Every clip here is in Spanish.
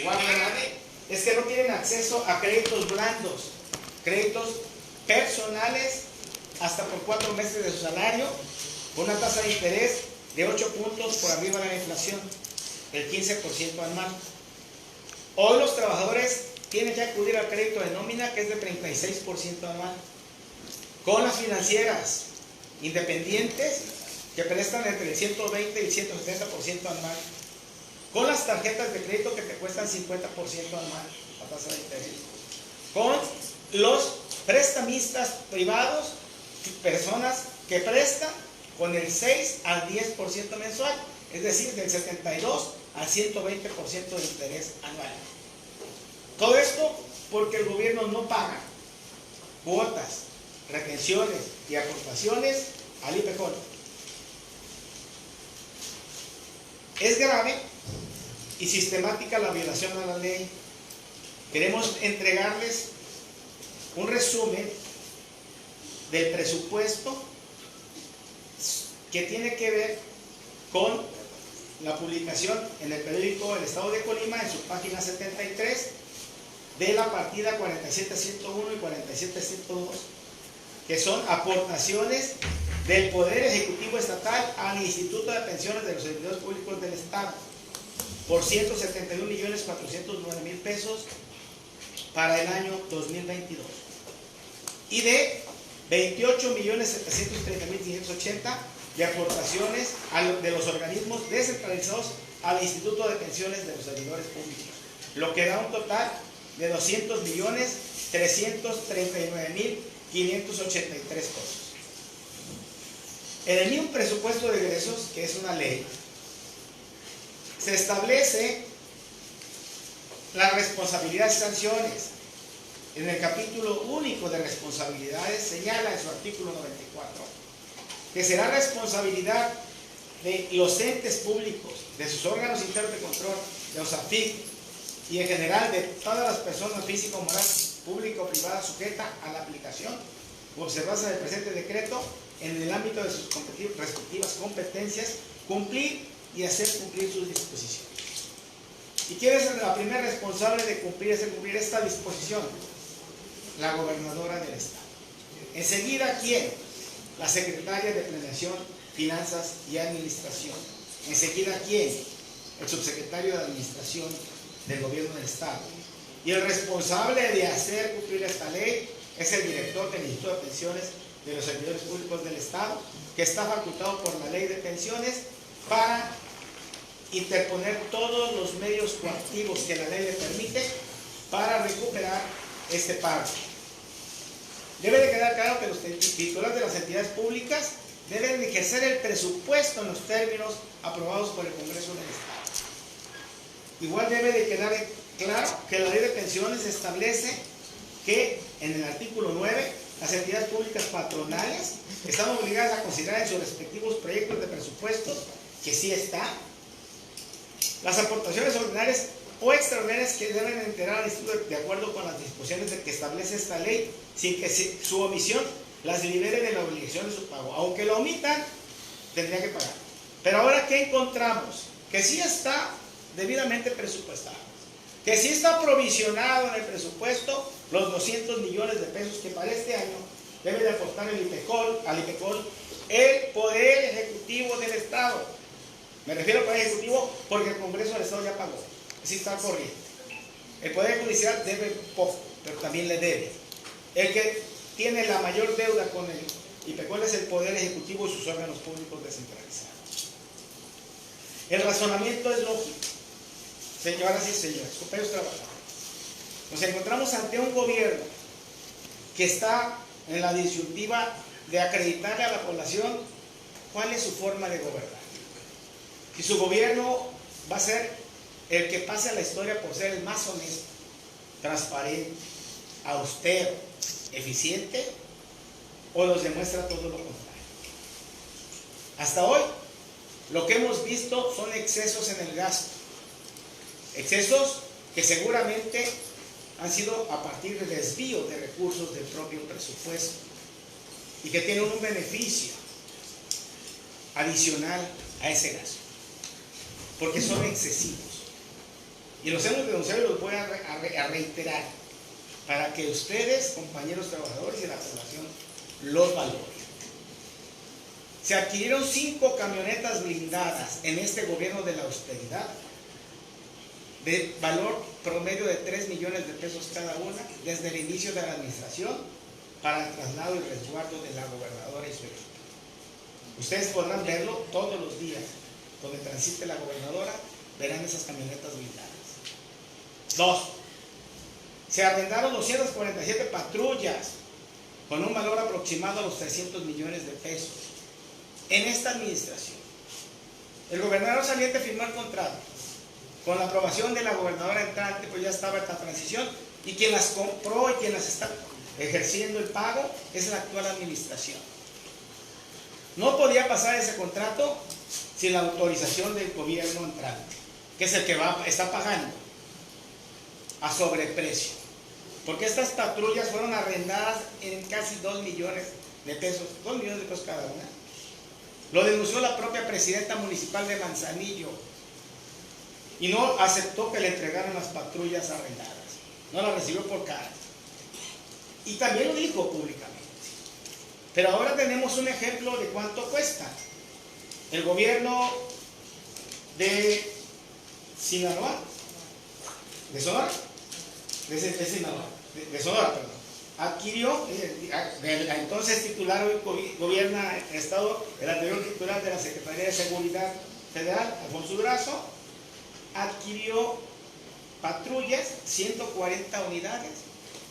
igual grave, es que no tienen acceso a créditos blandos, créditos personales hasta por 4 meses de su salario, con una tasa de interés de 8 puntos por arriba de la inflación, el 15% anual. Hoy los trabajadores tienen que acudir al crédito de nómina, que es de 36% anual, con las financieras independientes, que prestan entre el 120 y el 170% anual, con las tarjetas de crédito que te cuestan 50% anual, la tasa de interés, con los prestamistas privados, personas que prestan con el 6 al 10% mensual, es decir, del 72 al 120% de interés anual. Todo esto porque el gobierno no paga cuotas, retenciones y aportaciones al IPECOL. Es grave y sistemática la violación a la ley. Queremos entregarles un resumen del presupuesto que tiene que ver con la publicación en el periódico El Estado de Colima, en su página 73, de la partida 47.101 y 47.102, que son aportaciones del Poder Ejecutivo Estatal al Instituto de Pensiones de los Servidores Públicos del Estado, por 171.409.000 pesos para el año 2022, y de 28.730.580 de aportaciones de los organismos descentralizados al Instituto de Pensiones de los Servidores Públicos, lo que da un total de 200.339.583 pesos. En el mismo presupuesto de egresos, que es una ley, se establece las responsabilidades y sanciones. En el capítulo único de responsabilidades señala en su artículo 94 que será responsabilidad de los entes públicos, de sus órganos internos de control, de los AFIC y en general de todas las personas físicas o morales, pública o privada, sujeta a la aplicación o observancia del presente decreto en el ámbito de sus respectivas competencias, cumplir y hacer cumplir sus disposiciones. ¿Y quién es la primera responsable de cumplir y hacer cumplir esta disposición? La gobernadora del estado. Enseguida, ¿quién? La secretaria de Planeación, Finanzas y Administración. Enseguida, ¿quién? El subsecretario de Administración del Gobierno del Estado. Y el responsable de hacer cumplir esta ley es el director del Instituto de Pensiones de los Servidores Públicos del Estado, que está facultado por la Ley de Pensiones para interponer todos los medios coactivos que la ley le permite para recuperar este pago. Debe de quedar claro que los titulares de las entidades públicas deben ejercer el presupuesto en los términos aprobados por el Congreso del Estado. Igual debe de quedar claro que la Ley de Pensiones establece que en el artículo 9 las entidades públicas patronales están obligadas a considerar en sus respectivos proyectos de presupuestos, que sí está, las aportaciones ordinarias o extraordinarias que deben enterar al Instituto de acuerdo con las disposiciones que establece esta ley, sin que su omisión las libere de la obligación de su pago. Aunque lo omitan, tendría que pagar. Pero ahora, ¿qué encontramos? Que sí está debidamente presupuestado, que sí está provisionado en el presupuesto los 200 millones de pesos que para este año debe de aportar al IPECOL, el Poder Ejecutivo del Estado. Me refiero al Poder Ejecutivo porque el Congreso del Estado ya pagó, así está corriente. El Poder Judicial debe poco, pero también le debe. El que tiene la mayor deuda con el IPECOL es el Poder Ejecutivo y sus órganos públicos descentralizados. El razonamiento es lógico. Señoras y señores, compañeros trabajadores, nos encontramos ante un gobierno que está en la disyuntiva de acreditarle a la población cuál es su forma de gobernar. Si su gobierno va a ser el que pase a la historia por ser el más honesto, transparente, austero, eficiente, o nos demuestra todo lo contrario. Hasta hoy, lo que hemos visto son excesos en el gasto. Excesos que seguramente han sido a partir del desvío de recursos del propio presupuesto y que tienen un beneficio adicional a ese gasto, porque son excesivos. Y los hemos denunciado y los voy a reiterar para que ustedes, compañeros trabajadores y la población, los valoren. Se adquirieron 5 camionetas blindadas en este gobierno de la austeridad, de valor promedio de 3 millones de pesos cada una, desde el inicio de la administración, para el traslado y resguardo de la gobernadora y su equipo. Ustedes podrán verlo todos los días, donde transite la gobernadora, verán esas camionetas blindadas. 2. Se arrendaron 247 patrullas con un valor aproximado a los 300 millones de pesos en esta administración. El gobernador saliente firmó el contrato. Con la aprobación de la gobernadora entrante, pues ya estaba esta transición, y quien las compró y quien las está ejerciendo el pago es la actual administración. No podía pasar ese contrato sin la autorización del gobierno entrante, que es el que está pagando a sobreprecio, porque estas patrullas fueron arrendadas en casi 2 millones de pesos, 2 millones de pesos cada una. Lo denunció la propia presidenta municipal de Manzanillo y no aceptó que le entregaran las patrullas arrendadas, no las recibió por carta, y también lo dijo públicamente. Pero ahora tenemos un ejemplo de cuánto cuesta. El gobierno de Sinaloa, de Sonora, de Sonora, perdón, adquirió, entonces titular, hoy gobierna el Estado, el anterior titular de la Secretaría de Seguridad Federal, Alfonso Durazo, adquirió patrullas, 140 unidades,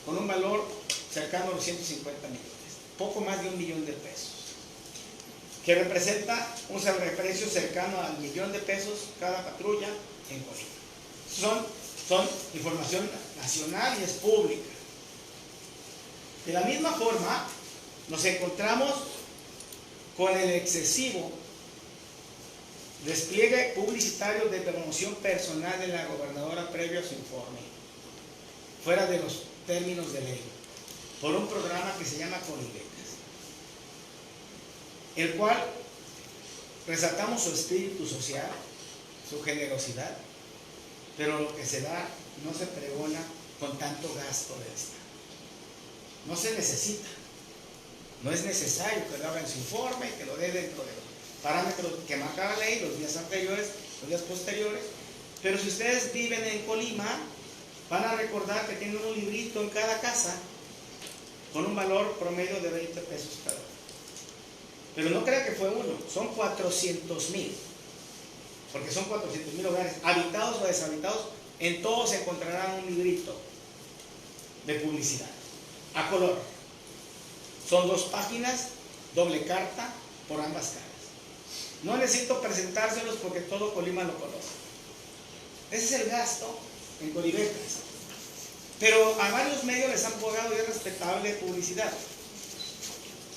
con un valor cercano a los 150 millones, poco más de 1 millón de pesos, que representa un sobreprecio cercano al 1 millón de pesos cada patrulla en Colima. Son información nacional y es pública. De la misma forma, nos encontramos con el excesivo despliegue publicitario de promoción personal de la gobernadora previo a su informe, fuera de los términos de ley, por un programa que se llama Colibecas, el cual resaltamos su espíritu social, su generosidad, pero lo que se da no se pregona con tanto gasto del Estado. No se necesita, no es necesario que lo haga en su informe, que lo dé dentro de los parámetros que marca la ley los días anteriores, los días posteriores. Pero si ustedes viven en Colima, van a recordar que tienen un librito en cada casa con un valor promedio de 20 pesos cada uno. Pero no crean que fue uno, son 400,000, porque son 400,000 hogares, habitados o deshabitados, en todos se encontrarán un librito de publicidad, a color. Son 2 páginas, doble carta, por ambas caras. No necesito presentárselos porque todo Colima lo conoce. Ese es el gasto en Colibecas. Pero a varios medios les han pagado ya respetable publicidad,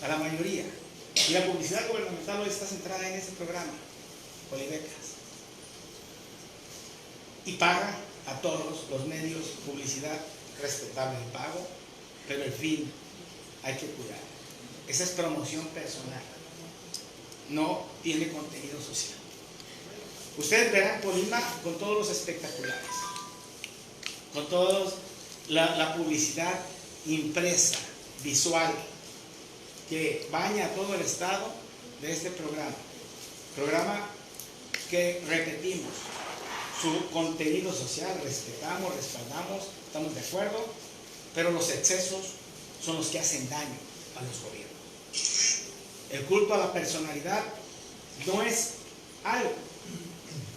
a la mayoría. Y la publicidad gubernamental hoy está centrada en este programa, Colibecas. Y paga a todos los medios publicidad respetable el pago, pero el fin hay que cuidar. Esa es promoción personal, no tiene contenido social. Ustedes verán Colima con todos los espectaculares, con toda la publicidad impresa, visual, que baña a todo el estado de este programa que repetimos, su contenido social, respetamos, respaldamos, estamos de acuerdo, pero los excesos son los que hacen daño a los gobiernos. El culto a la personalidad no es algo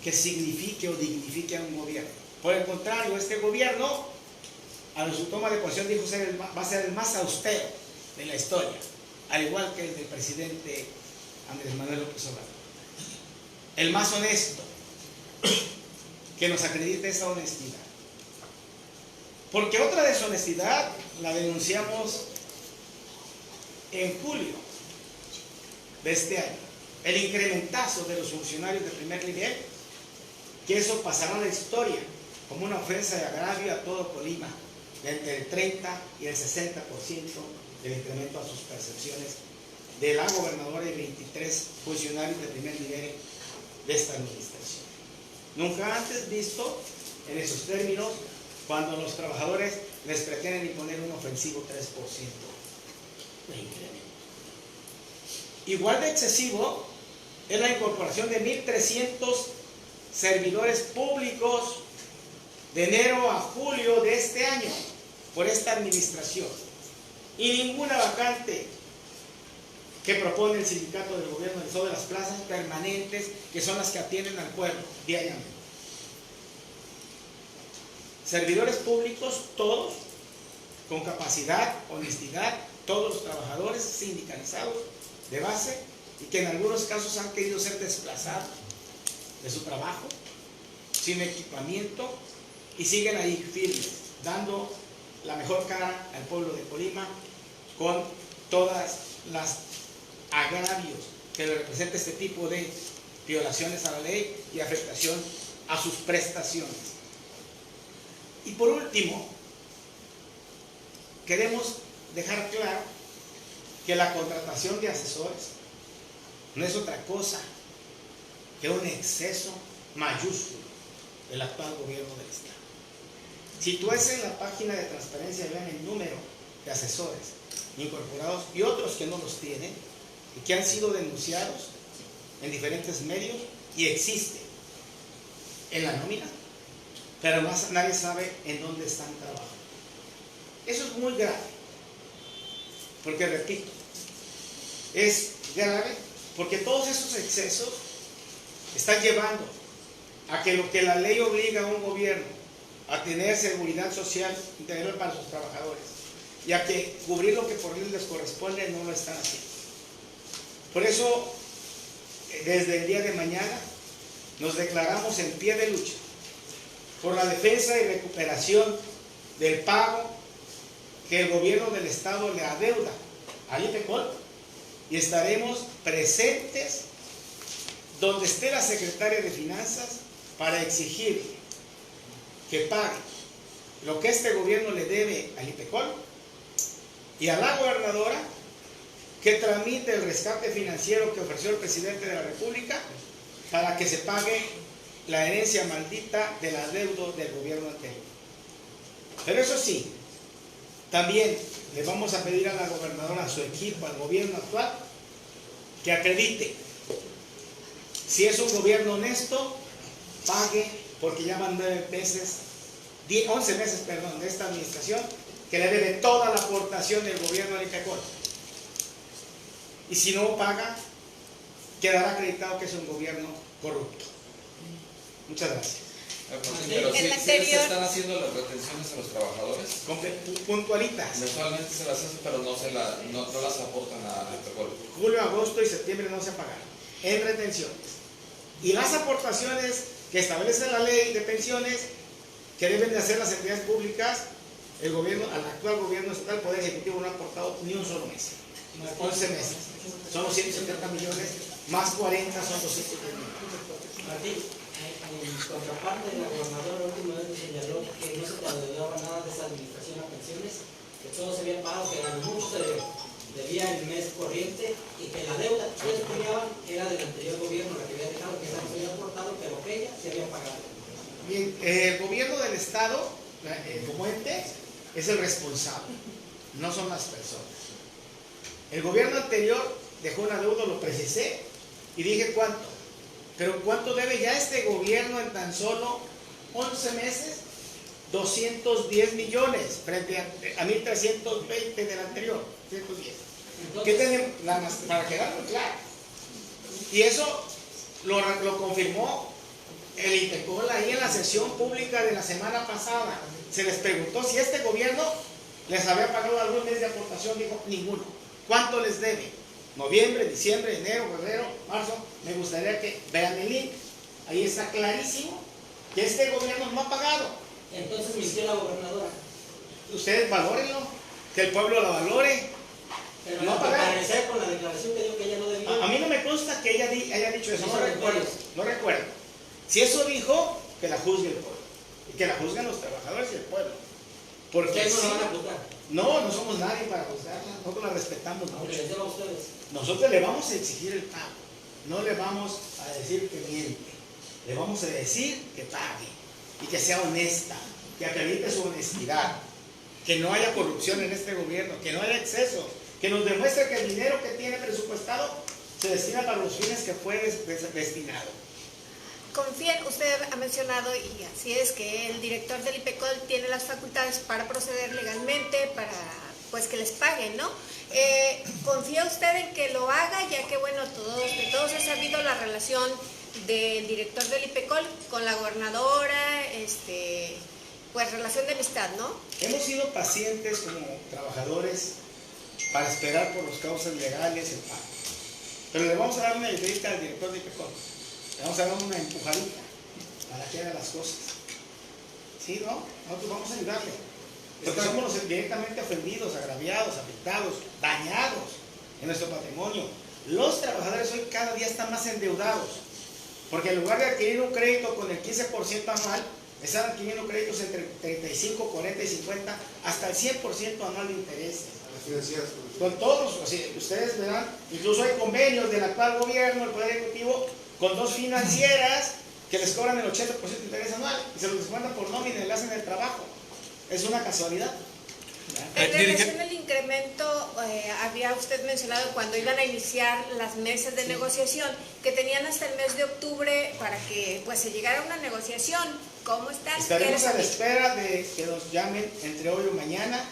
que signifique o dignifique a un gobierno. Por el contrario, este gobierno, a su toma de posición, dijo va a ser el más austero de la historia, al igual que el del presidente Andrés Manuel López Obrador. El más honesto, que nos acredite esa honestidad. Porque otra deshonestidad la denunciamos en julio de este año, el incrementazo de los funcionarios de primer nivel, que eso pasará a la historia como una ofensa de agravio a todo Colima, de entre el 30 y el 60% del incremento a sus percepciones de la gobernadora y 23 funcionarios de primer nivel de esta administración. Nunca antes visto en esos términos cuando los trabajadores les pretenden imponer un ofensivo 3% de incremento. Igual de excesivo es la incorporación de 1.300 servidores públicos de enero a julio de este año por esta administración, y ninguna vacante que propone el sindicato del gobierno del Estado de las plazas permanentes, que son las que atienden al pueblo diariamente. Servidores públicos, todos, con capacidad, honestidad, todos los trabajadores sindicalizados de base, y que en algunos casos han querido ser desplazados de su trabajo, sin equipamiento, y siguen ahí firmes, dando la mejor cara al pueblo de Colima, con todas las agravios que le representa este tipo de violaciones a la ley y afectación a sus prestaciones. Y por último, queremos dejar claro que la contratación de asesores no es otra cosa que un exceso mayúsculo del actual gobierno del Estado. Sitúense en la página de transparencia, vean el número de asesores incorporados y otros que no los tienen y que han sido denunciados en diferentes medios y existe en la nómina, pero más nadie sabe en dónde están trabajando. Eso es muy grave, porque repito, es grave porque todos esos excesos están llevando a que lo que la ley obliga a un gobierno a tener seguridad social integral para sus trabajadores y a que cubrir lo que por ley les corresponde no lo están haciendo. Por eso, desde el día de mañana nos declaramos en pie de lucha por la defensa y recuperación del pago que el gobierno del Estado le adeuda al IPECOL, y estaremos presentes donde esté la secretaria de Finanzas para exigir que pague lo que este gobierno le debe al IPECOL, y a la gobernadora que tramite el rescate financiero que ofreció el presidente de la República para que se pague la herencia maldita del adeudo del gobierno anterior. Pero eso sí, también le vamos a pedir a la gobernadora, a su equipo, al gobierno actual, que acredite si es un gobierno honesto, pague, porque ya van 11 meses de esta administración que le debe toda la aportación del gobierno al IPECOL. Y si no paga, quedará acreditado que es un gobierno corrupto. Muchas gracias. Pero sí se están haciendo las retenciones a los trabajadores. Puntualitas. Mensualmente se las hacen, pero no las aportan a IPECOL. Julio, agosto y septiembre no se pagaron en retenciones. Y las aportaciones que establece la ley de pensiones que deben de hacer las entidades públicas, el gobierno, al actual gobierno estatal, el Poder Ejecutivo no ha aportado ni un solo mes. 11 meses. Son los 170 millones, más 40 son 210 millones. Martín, en contraparte, la gobernadora últimamente señaló que no se te adeudaba nada de esa administración a pensiones, que todo se había pagado, que a lo mucho se debía el mes corriente y que la deuda que ellos tenían era del anterior gobierno, la que había dejado, que esa no se había aportado, pero que ella se había pagado. Bien, el gobierno del Estado, como ente, es el responsable, no son las personas. El gobierno anterior dejó una deuda, lo precisé, y dije cuánto. Pero ¿cuánto debe ya este gobierno en tan solo 11 meses? 210 millones frente a 1.320 del anterior, 110. ¿Qué tenemos? Para quedar muy claro. Y eso lo confirmó el IPECOL ahí en la sesión pública de la semana pasada. Se les preguntó si este gobierno les había pagado algún mes de aportación. Dijo, ninguno. ¿Cuánto les debe? Noviembre, diciembre, enero, febrero, marzo. Me gustaría que vean el link. Ahí está clarísimo que este gobierno no ha pagado. Entonces mintió la gobernadora. Ustedes valórenlo, que el pueblo lo valore. Pero no no pagar. parecer con la declaración que dio que ella no debía. A mí no me consta que ella haya dicho eso, Sí, no recuerdo, ellos. no recuerdo. Si eso dijo, que la juzgue el pueblo. Y que la juzguen los trabajadores y el pueblo. Porque Ustedes no sí, la van a juzgar, no somos nadie para juzgarla, nosotros la respetamos aunque mucho. les deba a ustedes. Nosotros le vamos a exigir el pago, no le vamos a decir que miente, le vamos a decir que pague. y que sea honesta, que acredite su honestidad, que no haya corrupción en este gobierno, que no haya exceso, que nos demuestre que el dinero que tiene presupuestado se destina para los fines que fue destinado. Confíen, usted ha mencionado, y así es, que el director del IPECOL tiene las facultades para proceder legalmente, para pues que les paguen, ¿no? ¿Confía usted en que lo haga, ya que, bueno, de todos ha sabido la relación del director del IPECOL con la gobernadora, pues relación de amistad, ¿no? Hemos sido pacientes como trabajadores para esperar por las causas legales el pago. Pero le vamos a dar una ayudita al director del IPECOL. Le vamos a dar una empujadita para que haga las cosas. ¿Sí, no? Nosotros vamos a ayudarle. Porque somos los directamente ofendidos, agraviados, afectados, dañados en nuestro patrimonio. Los trabajadores hoy cada día están más endeudados. Porque en lugar de adquirir un crédito con el 15% anual, están adquiriendo créditos entre 35, 40 y 50, hasta el 100% anual de intereses. Con todos, ustedes verán, incluso hay convenios del actual gobierno, el Poder Ejecutivo, con dos financieras que les cobran el 80% de interés anual y se los descuentan por nómina y le hacen el trabajo. Es una casualidad. En relación al incremento, había usted mencionado cuando iban a iniciar las mesas de negociación, que tenían hasta el mes de octubre para que pues se llegara a una negociación. ¿Cómo están? Estaremos a la espera de que nos llamen entre hoy o mañana.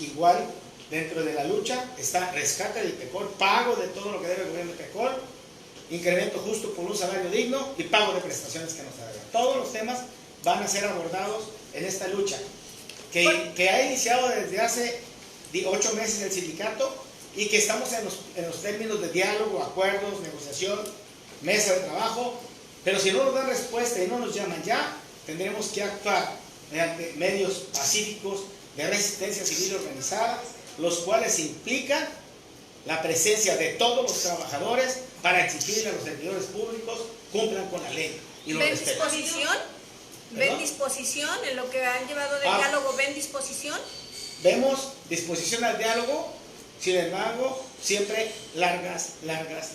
Igual, dentro de la lucha está rescate del IPECOL, pago de todo lo que debe el gobierno de IPECOL, incremento justo por un salario digno y pago de prestaciones que nos hagan. Todos los temas van a ser abordados en esta lucha, que ha iniciado desde hace 8 meses el sindicato y que estamos en los términos de diálogo, acuerdos, negociación, mesa de trabajo, pero si no nos dan respuesta y no nos llaman ya, tendremos que actuar mediante medios pacíficos de resistencia civil organizada, los cuales implican la presencia de todos los trabajadores para exigirle a los servidores públicos cumplan con la ley y lo respeten. ¿Ven disposición en lo que han llevado del diálogo? ¿Ven disposición? Vemos disposición al diálogo, sin embargo, siempre largas y largas.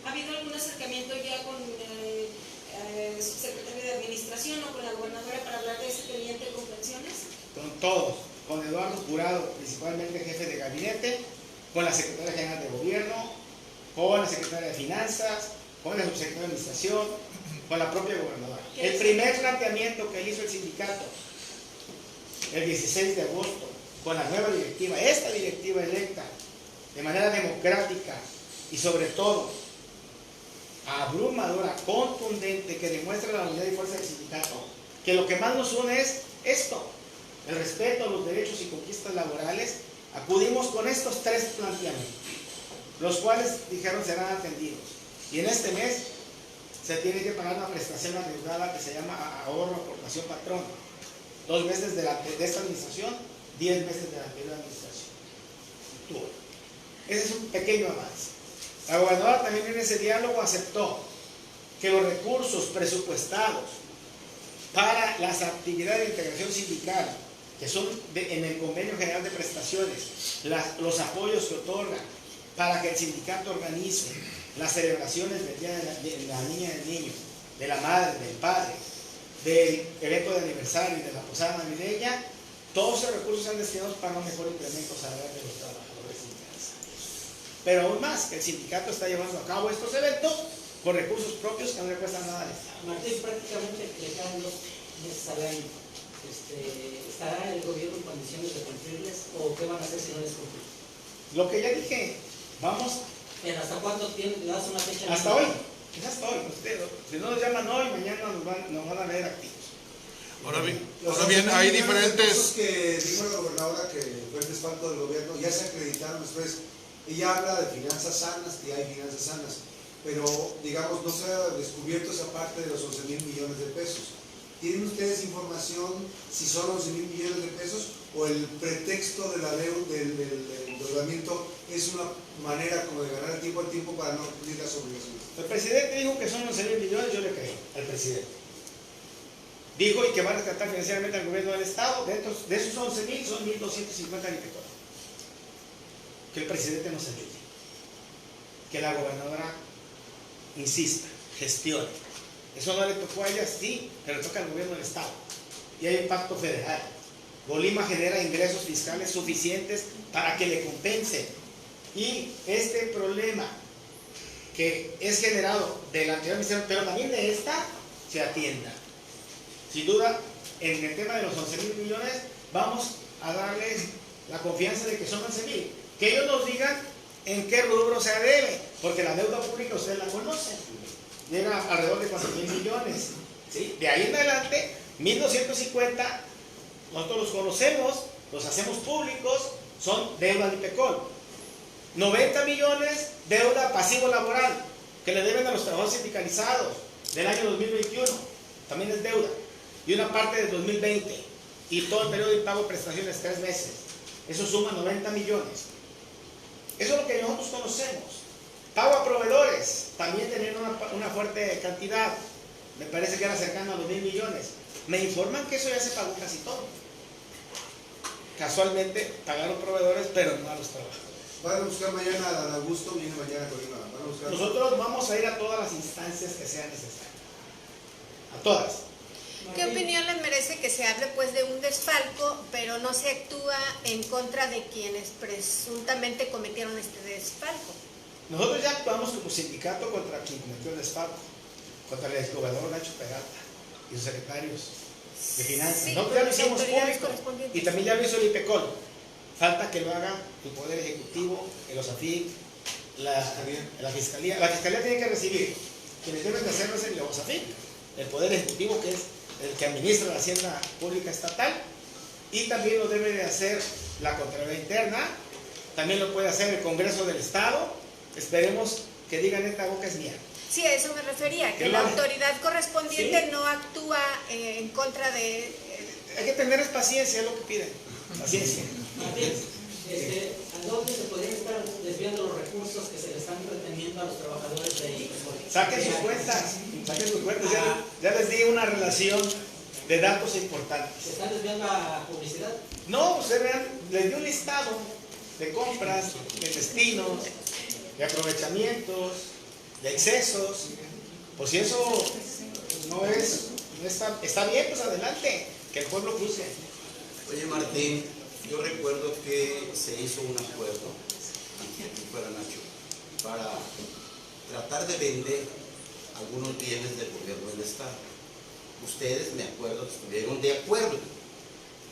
¿Ha habido algún acercamiento ya con el subsecretario de Administración o con la gobernadora para hablar de ese pendiente de comprensiones? Con todos, con Eduardo Jurado, principalmente jefe de gabinete, con la secretaria general de gobierno, con la secretaria de Finanzas, con la subsecretaria de Administración, con la propia gobernadora. El primer planteamiento que hizo el sindicato el 16 de agosto con la nueva directiva, esta directiva electa de manera democrática y sobre todo abrumadora, contundente, que demuestra la unidad y fuerza del sindicato, que lo que más nos une es esto, el respeto a los derechos y conquistas laborales. Acudimos con estos 3 planteamientos, los cuales dijeron serán atendidos. Y en este mes se tiene que pagar una prestación adeudada que se llama ahorro aportación patrón. 2 meses de esta administración, 10 meses de la anterior administración. Ese es un pequeño avance. La gobernadora también en ese diálogo aceptó que los recursos presupuestados para las actividades de integración sindical, que son en el convenio general de prestaciones, los apoyos que otorgan para que el sindicato organice las celebraciones del Día de la Niña y del Niño, de la Madre, del Padre, del evento de aniversario y de la posada navideña, todos esos recursos sean destinados para un mejor incremento salarial de los trabajadores interesados. Pero aún más, que el sindicato está llevando a cabo estos eventos con recursos propios que no le cuestan nada al Estado. Martín, prácticamente le quedan 2 meses al año. ¿Estará el gobierno en condiciones de cumplirles o qué van a hacer si no les cumplen? Lo que ya dije, vamos. ¿Pero hasta cuándo le das una fecha? Hasta hoy. Es hasta hoy. Si no nos llaman hoy, mañana nos van a ver activos. Ahora bien, hay diferentes. Que dijo la gobernadora que fue el respaldo del gobierno, ya se acreditaron después. Ella habla de finanzas sanas, que hay finanzas sanas, pero digamos no se ha descubierto esa parte de los 11,000 millones de pesos. ¿Tienen ustedes información si son 11,000 millones de pesos o el pretexto de la deuda, del endeudamiento es una manera como de ganar tiempo al tiempo para no cumplir las obligaciones? El presidente dijo que son 11,000 millones, yo le creo al presidente. Dijo y que va a rescatar financieramente al gobierno del Estado. De esos 11,000 son 1,250 millones. Que el presidente nos ayude. Que la gobernadora insista, gestione. Eso no le tocó a ellas, sí, pero le toca al gobierno del Estado. Y hay un pacto federal. Bolima genera ingresos fiscales suficientes para que le compense. Y este problema que es generado del anterior ministerio, pero también de esta, se atienda. Sin duda, en el tema de los 11,000 millones, vamos a darles la confianza de que son 11,000. Que ellos nos digan en qué rubro se debe, porque la deuda pública ustedes la conocen. Llega alrededor de 4,000 millones. ¿Sí? De ahí en adelante, 1,250, nosotros los conocemos, los hacemos públicos, son deuda de IPECOL. 90 millones, deuda pasivo laboral, que le deben a los trabajadores sindicalizados del año 2021, también es deuda. Y una parte del 2020, y todo el periodo de pago de prestaciones, 3 meses. Eso suma 90 millones. Eso es lo que nosotros conocemos. Pago a proveedores, también teniendo una fuerte cantidad, me parece que era cercano a 2,000 millones. Me informan que eso ya se pagó casi todo. Casualmente pagaron proveedores, pero no a los trabajadores. Van a buscar mañana a Dan Augusto, viene mañana Colima. Van a buscar... Nosotros vamos a ir a todas las instancias que sean necesarias. A todas. ¿Qué opinión les merece que se hable pues de un desfalco, pero no se actúa en contra de quienes presuntamente cometieron este desfalco? Nosotros ya actuamos como sindicato contra quien cometió el desfalco, contra el exgobernador Nacho Peralta y sus secretarios de finanzas. Sí, Nosotros ya lo hicimos autoridades público correspondientes. y también ya lo hizo el IPECOL. Falta que lo haga el Poder Ejecutivo, el OSAFIC, la Fiscalía. La Fiscalía tiene que recibir, quienes deben de hacerlo es el OSAFIC, el Poder Ejecutivo, que es el que administra la Hacienda Pública Estatal, y también lo debe de hacer la Contraloría Interna, también lo puede hacer el Congreso del Estado. Esperemos que digan esta boca es mía. Sí, a eso me refería, que ¿Qué la más? autoridad correspondiente Sí. no actúa en contra de... Hay que tener paciencia, es lo que piden. Paciencia. Martín, ¿a dónde se podrían estar desviando los recursos que se le están reteniendo a los trabajadores de IPECOL? Saquen sus cuentas, ya les di una relación de datos importantes. ¿Se están desviando a publicidad? No, ustedes vean, les di un listado de compras, de destinos, de aprovechamientos, de excesos. Por si eso no está bien, pues adelante, que el pueblo juzgue. Oye Martín, yo recuerdo que se hizo un acuerdo, antes que fuera Nacho, para tratar de vender algunos bienes del gobierno del Estado. Ustedes, me acuerdo, estuvieron de acuerdo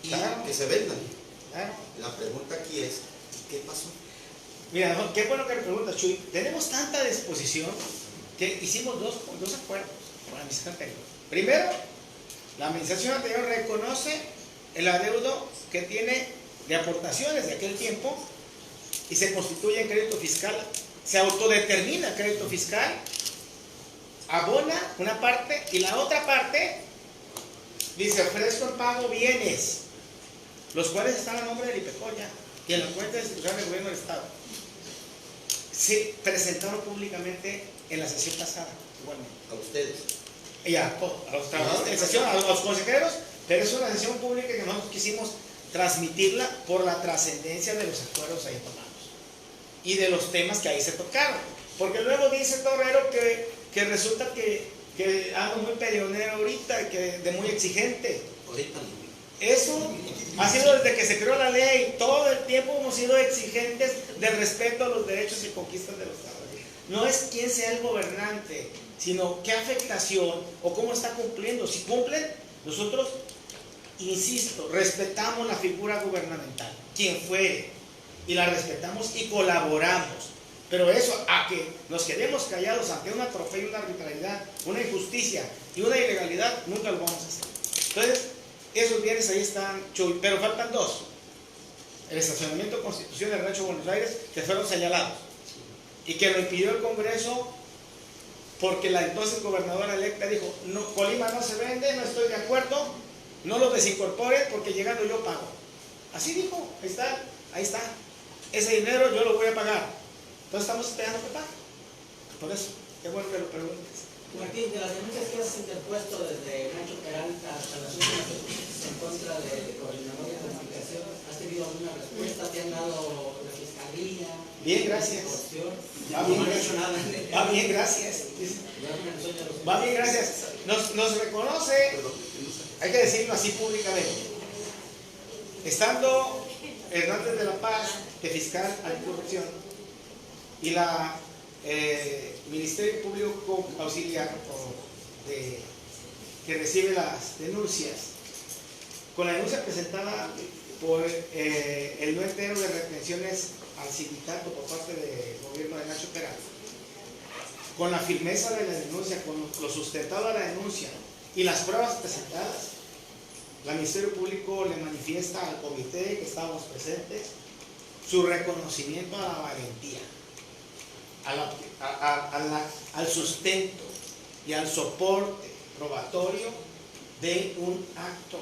y Claro. que se vendan. Claro. La pregunta aquí es, ¿qué pasó? Mira, no, qué bueno que me preguntas, Chuy. Tenemos tanta disposición que hicimos dos acuerdos con la administración anterior. Primero, la administración anterior reconoce el adeudo que tiene de aportaciones de aquel tiempo y se constituye en crédito fiscal. Se autodetermina el crédito fiscal, abona una parte y la otra parte dice: ofrezco en pago bienes, los cuales están a nombre del IPECOL ya y en la cuenta institucional del gobierno del Estado. Se presentaron públicamente en la sesión pasada, igualmente. A ustedes. Y a los trabajadores, en sesión, a los consejeros, pero es una sesión pública que nosotros quisimos transmitirla por la trascendencia de los acuerdos ahí tomados y de los temas que ahí se tocaron. Porque luego dice Torrero que resulta que ando muy peleonero ahorita, que de muy exigente. Ahorita no. Eso ha sido desde que se creó la ley. Todo el tiempo hemos sido exigentes del respeto a los derechos y conquistas de los trabajadores. No es quién sea el gobernante, sino qué afectación o cómo está cumpliendo. Si cumplen, nosotros, insisto, respetamos la figura gubernamental, quien fuere, y la respetamos y colaboramos. Pero eso, a que nos quedemos callados ante un atropello, una arbitrariedad, una injusticia y una ilegalidad, nunca lo vamos a hacer. Entonces, esos bienes ahí están, Chuy, pero faltan dos. El estacionamiento Constitución del Rancho Buenos Aires, que fueron señalados, y que lo impidió el Congreso porque la entonces gobernadora electa dijo: no, Colima no se vende, no estoy de acuerdo, no lo desincorporen porque llegando yo pago. Así dijo, ahí está. Ese dinero yo lo voy a pagar. Entonces estamos esperando que pague. Por eso, qué bueno que lo preguntes. Martín, de las denuncias que has interpuesto desde Nacho Peralta hasta las últimas en contra del coordinador de comunicación, ¿has tenido alguna respuesta? ¿Te han dado la fiscalía? Bien, gracias. ¿Corrupción? Va bien, No han hecho nada. Va bien, gracias. Ya me han hecho ya los- Va bien, gracias. nos reconoce, hay que decirlo así públicamente, estando Hernández de la Paz de fiscal anticorrupción y la Ministerio Público Auxiliar que recibe las denuncias, con la denuncia presentada por el no entero de retenciones al sindicato por parte del gobierno de Nacho Peralta, con la firmeza de la denuncia, con lo sustentado de la denuncia y las pruebas presentadas, la Ministerio Público le manifiesta al comité que estábamos presentes su reconocimiento a la valentía, al sustento y al soporte probatorio de un acto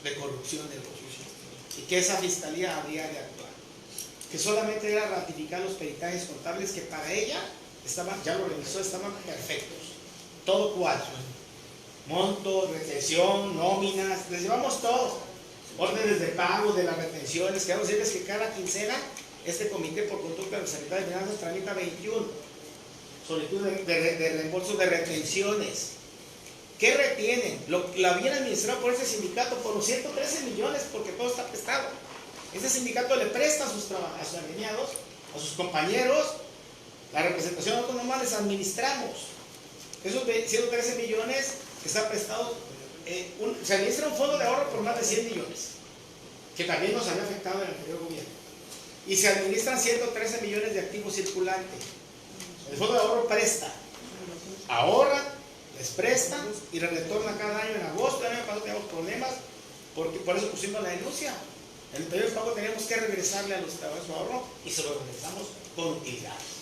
de corrupción del gobierno, y que esa fiscalía habría de actuar, que solamente era ratificar los peritajes contables que para ella estaban, ya lo revisó, estaban perfectos, todo cual, monto, retención, nóminas, les llevamos todo, órdenes de pago de las retenciones. Queremos decirles que cada quincena este comité por conducta de la Secretaría de Finanzas tramita 21 solicitudes de reembolso de retenciones. ¿Qué retienen? Lo habían administrado por ese sindicato por los 113 millones, porque todo está prestado. Ese sindicato le presta a sus agremiados, a sus compañeros, la representación autónoma les administramos. Esos 113 millones está prestado, se administra un fondo de ahorro por más de 100 millones, que también nos había afectado en el anterior gobierno. Y se administran 113 millones de activos circulantes. El fondo de ahorro presta, ahorra, les presta y les retorna cada año. En agosto del año pasado teníamos problemas, porque por eso pusimos la denuncia. En el periodo de pago teníamos que regresarle a los trabajadores su ahorro y se lo regresamos con utilidades.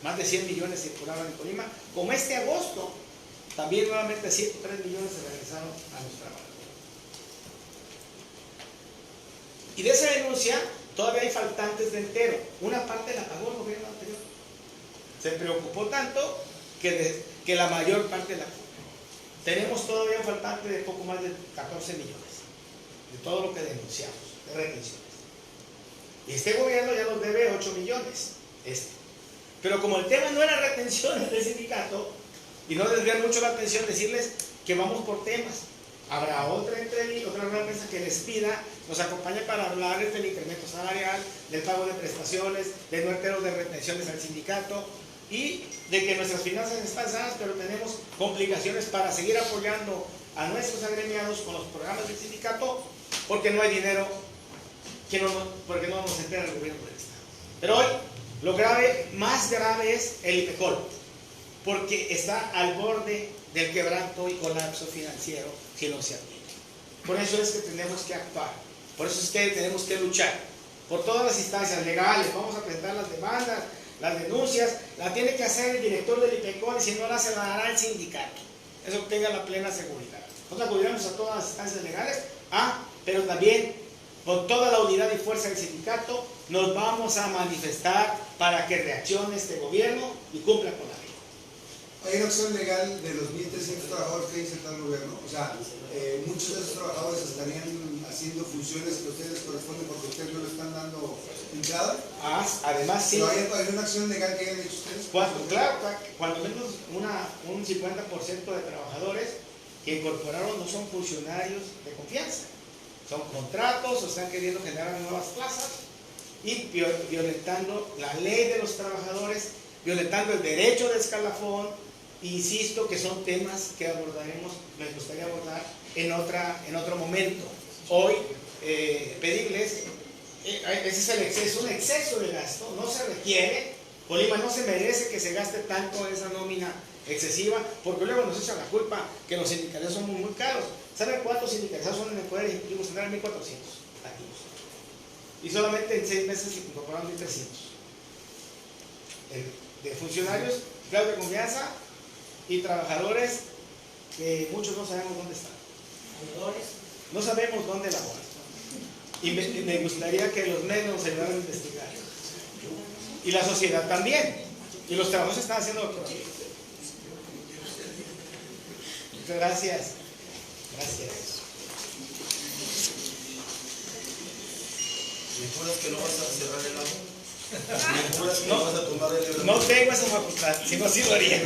Más de 100 millones circulaban en Colima. Como este agosto, también nuevamente 103 millones se regresaron a los trabajadores. Y de esa denuncia todavía hay faltantes de entero. Una parte la pagó el gobierno anterior. Se preocupó tanto que la mayor parte la pagó. Tenemos todavía un faltante de poco más de 14 millones de todo lo que denunciamos, de retenciones. Y este gobierno ya nos debe 8 millones. Pero como el tema no era retenciones del sindicato, y no desviar mucho la atención, decirles que vamos por temas. Habrá otra mesa que les pida, nos acompañe para hablar del incremento salarial, del pago de prestaciones, del no entero de retenciones al sindicato, y de que nuestras finanzas están sanas, pero tenemos complicaciones para seguir apoyando a nuestros agremiados con los programas del sindicato, porque no hay dinero, porque no nos entera el gobierno del Estado. Pero hoy, lo grave, más grave es el IPECOL, porque está al borde del quebranto y colapso financiero si no se atiende. Por eso es que tenemos que actuar, por eso es que tenemos que luchar por todas las instancias legales. Vamos a presentar las demandas, las denuncias, la tiene que hacer el director del IPECOL, y si no la hace, la dará el sindicato. Eso tenga la plena seguridad. Nosotros acudimos a todas las instancias legales, pero también con toda la unidad y fuerza del sindicato nos vamos a manifestar para que reaccione este gobierno y cumpla con la ley. Hay una acción legal de los 1.300 trabajadores que dice el gobierno. O sea, muchos de esos trabajadores estarían haciendo funciones que a ustedes les corresponden porque ustedes no le están dando entrada. Además, sí. ¿Pero hay una acción legal que hayan hecho ustedes? Cuando menos un 50% de trabajadores que incorporaron no son funcionarios de confianza. Son contratos o están queriendo generar nuevas plazas y violentando la ley de los trabajadores, violentando el derecho de escalafón. Insisto que son temas que abordaremos, me gustaría abordar en otro momento. Hoy pedirles, ese es el exceso, un exceso de gasto, no se requiere. Colima no se merece que se gaste tanto en esa nómina excesiva, porque luego nos echan la culpa que los sindicalizados son muy caros. ¿Saben cuántos sindicalizados son en el Poder Ejecutivo Central? 1.400 activos. Y solamente en 6 meses se incorporaron 1.300. De funcionarios, empleados de confianza y trabajadores que muchos no sabemos dónde están. No sabemos dónde laboran. Y me gustaría que los medios nos ayudaran a investigar. Y la sociedad también. Y los trabajadores están haciendo lo propio. Muchas gracias. Gracias. ¿Me juras que no vas a cerrar el agua? ¿Me juras que no vas a tomar el... No tengo esa facultad, si no, sí lo haría.